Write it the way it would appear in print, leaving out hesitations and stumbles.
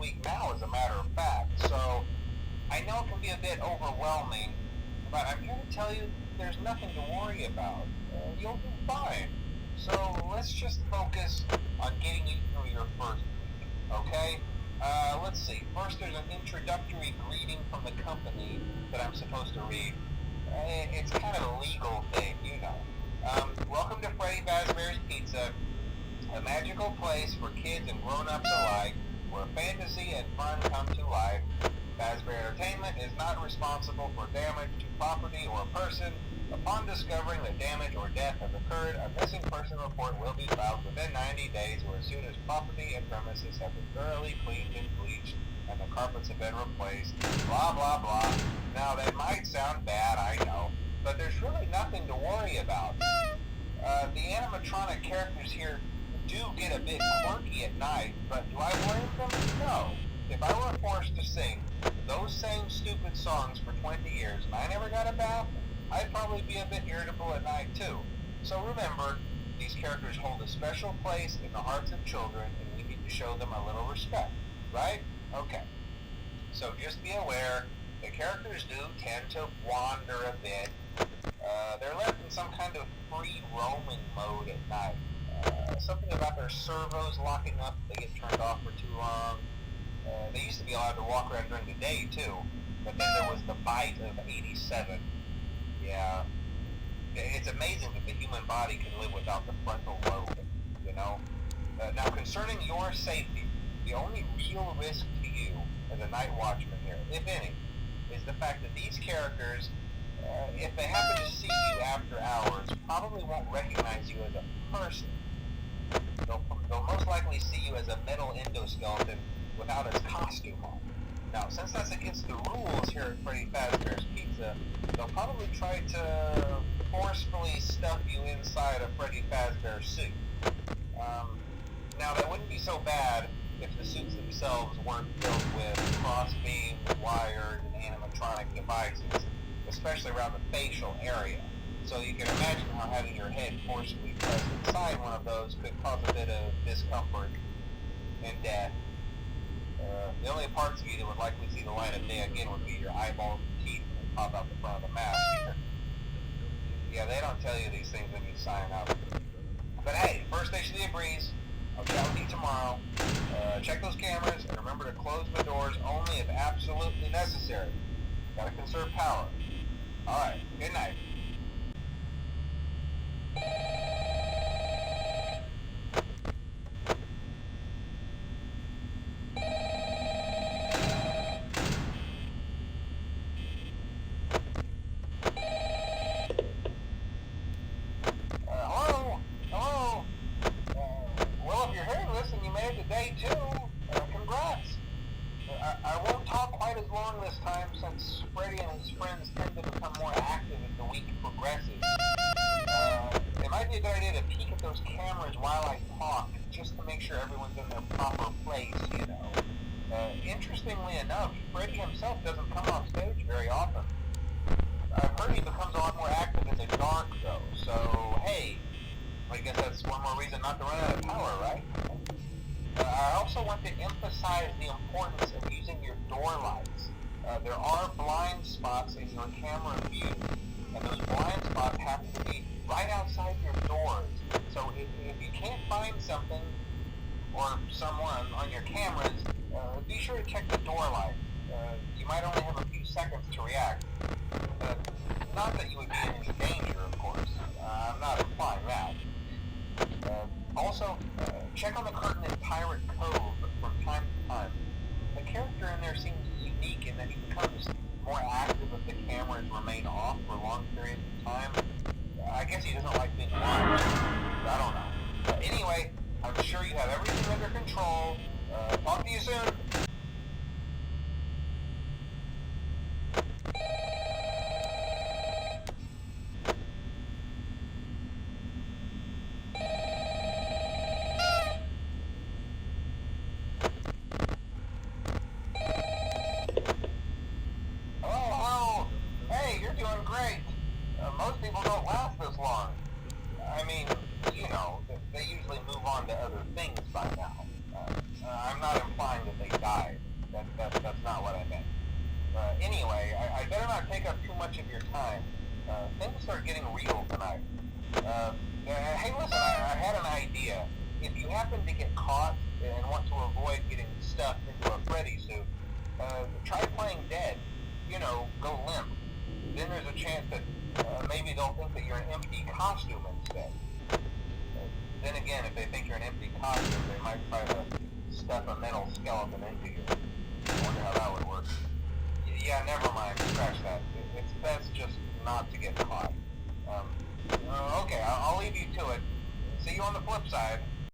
week now, as a matter of fact. So I know it can be a bit overwhelming, but I'm here to tell you there's nothing to worry about. You'll do fine. So let's just focus on getting you through your first week, okay? Let's see. First, there's an introductory greeting from the company that I'm supposed to read. It's kind of a legal thing, you know. Welcome to Freddy Fazbear's Pizza, a magical place for kids and grown-ups alike, where fantasy and fun come to life. Fazbear Entertainment is not responsible for damage to property or person. Upon discovering that damage or death has occurred, a missing person report will be filed within 90 days or as soon as property and premises have been thoroughly cleaned and bleached and the carpets have been replaced. Blah, blah, blah. Now, that might sound bad, I know, but there's really nothing to worry about. The animatronic characters here do get a bit quirky at night, but do I blame them? No. If I were forced to sing those same stupid songs for 20 years and I never got a bath, I'd probably be a bit irritable at night too. So remember, these characters hold a special place in the hearts of children and we need to show them a little respect, right? Okay. So just be aware, the characters do tend to wander a bit. They're left in some kind of free roaming mode at night. Something about their servos locking up if they get turned off for too long. They used to be allowed to walk around during the day too, but then there was the bite of 87. Yeah, it's amazing that the human body can live without the frontal lobe, you know? Now, concerning your safety, the only real risk to you as a night watchman here, if any, is the fact that these characters, if they happen to see you after hours, probably won't recognize you as a person. They'll most likely see you as a metal endoskeleton without its costume on. Now, since that's against the rules here at Freddy Fazbear's Pizza, they'll probably try to forcefully stuff you inside a Freddy Fazbear suit. Now, that wouldn't be so bad if the suits themselves weren't filled with cross-beam, wired, and animatronic devices, especially around the facial area. So you can imagine how having your head forcibly pressed inside one of those could cause a bit of discomfort and death. The only parts of you that would likely see the light of day again would be your eyeballs and teeth when they pop out the front of the mask. Yeah, they don't tell you these things when you sign up. But hey, first station of the breeze. I'll chat with you tomorrow. Check those cameras and remember to close the doors only if absolutely necessary. Gotta conserve power. Alright, good night. Day two, congrats. I won't talk quite as long this time since Freddy and his friends tend to become more active as the week progresses. It might be a good idea to peek at those cameras while I talk, just to make sure everyone's in their proper place, you know. Interestingly enough, Freddy himself doesn't come off stage very often. I've heard he becomes a lot more active in the dark, though, so hey, I guess that's one more reason not to run out of power, right? I also want to emphasize the importance of using your door lights. There are blind spots in your camera view, and those blind spots happen to be right outside your doors. So if you can't find something or someone on your cameras, be sure to check the door light. You might only have a few seconds to react. Not that you would be in any danger, of course. I'm not implying that. Also, check on the curtain in Pirate Cove from time to time. The character in there seems unique in that he becomes more active if the cameras remain off for long periods of time. I guess he doesn't like being watched. I don't know. Anyway, I'm sure you have everything under control. Talk to you soon. Most people don't last this long. I mean, you know, they usually move on to other things by now. I'm not implying that they much of your time. Things are getting real tonight. Hey, listen, I had an idea. If you happen to get caught and want to avoid getting stuffed into a Freddy suit, try playing dead. You know, go limp. Then there's a chance that maybe they'll think that you're an empty costume instead. Then again, if they think you're an empty costume, they might try to stuff a metal skeleton into you. I wonder how that would work. Yeah, never mind. Scratch that. It's best just not to get caught. Okay, I'll leave you to it. See you on the flip side.